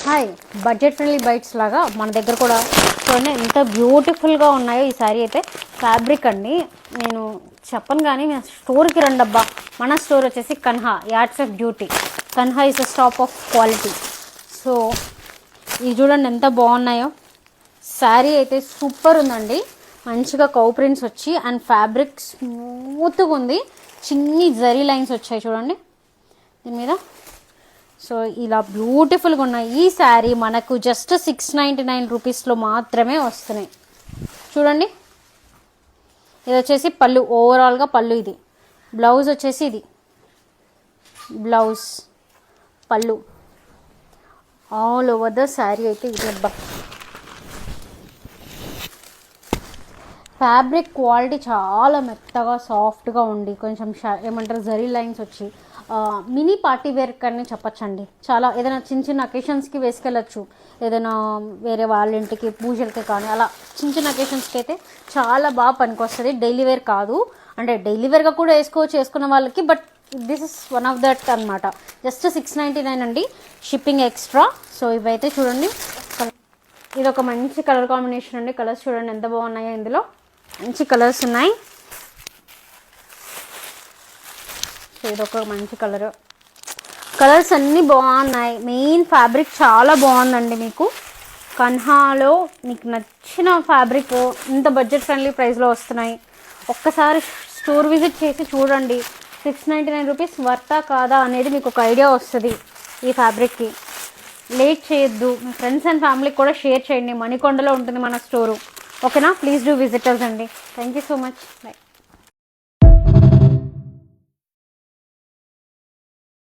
Hi, budget friendly bytes లాగా మన దగ్గర కూడా చూడండి ఎంత బ్యూటిఫుల్గా ఉన్నాయో. ఈ శారీ అయితే ఫ్యాబ్రిక్ అండి, నేను చెప్పను కానీ మీ స్టోర్కి రండి అబ్బా. మన స్టోర్ వచ్చేసి Kanha yards of beauty. Kanha is the stop of quality. So ఇవి చూడండి ఎంత బాగున్నాయో. శారీ అయితే సూపర్ ఉందండి, మంచిగా కౌ ప్రింట్స్ వచ్చి అండ్ ఫ్యాబ్రిక్ స్మూత్గా ఉంది. చిన్ని జరీ లైన్స్ వచ్చాయి చూడండి దీని మీద. సో ఇలా బ్యూటిఫుల్గా ఉన్నాయి. ఈ శారీ మనకు జస్ట్ 699 రూపీస్లో మాత్రమే వస్తున్నాయి. చూడండి, ఇది వచ్చేసి పళ్ళు, ఓవరాల్గా పళ్ళు. ఇది బ్లౌజ్ వచ్చేసి ఇది బ్లౌజ్, పళ్ళు ఆల్ ఓవర్ ద శారీ అయితే ఇది. అబ్బా, ఫ్యాబ్రిక్ క్వాలిటీ చాలా మెత్తగా సాఫ్ట్గా ఉండి కొంచెం ఏమంటారు జరీ లైన్స్ వచ్చి మినీ పార్టీ వేర్ కానీ చెప్పచ్చండి. చాలా ఏదైనా చిన్న చిన్న అకేషన్స్కి వేసుకెళ్ళచ్చు, ఏదైనా వేరే వాళ్ళ ఇంటికి పూజలకి కానీ అలా చిన్న చిన్న అకేషన్స్కి అయితే చాలా బాగా పనికొస్తుంది. డైలీ వేర్ కాదు అంటే డైలీ వేర్గా కూడా వేసుకోవచ్చు వేసుకున్న వాళ్ళకి, but this is one of that అనమాట. జస్ట్ 699 అండి, షిప్పింగ్ ఎక్స్ట్రా. సో ఇవైతే చూడండి, ఇది ఒక మంచి కలర్ కాంబినేషన్ అండి. కలర్స్ చూడండి ఎంత బాగున్నాయో, ఇందులో మంచి కలర్స్ ఉన్నాయి. సో ఇదొక మంచి కలర్, కలర్స్ అన్నీ బాగున్నాయి. మెయిన్ ఫ్యాబ్రిక్ చాలా బాగుందండి. మీకు కన్హాలో మీకు నచ్చిన ఫ్యాబ్రిక్ ఇంత బడ్జెట్ ఫ్రెండ్లీ ప్రైస్లో వస్తున్నాయి. ఒక్కసారి స్టోర్ విజిట్ చేసి చూడండి, 699 రూపీస్ వర్తా కాదా అనేది మీకు ఒక ఐడియా వస్తుంది. ఈ ఫ్యాబ్రిక్కి లేట్ చేయొద్దు, మీ ఫ్రెండ్స్ అండ్ ఫ్యామిలీకి కూడా షేర్ చేయండి. మణికొండలో ఉంటుంది మన స్టోరు. ఓకేనా, ప్లీజ్ డూ విజిటర్స్ అండి. Thank you so much, bye.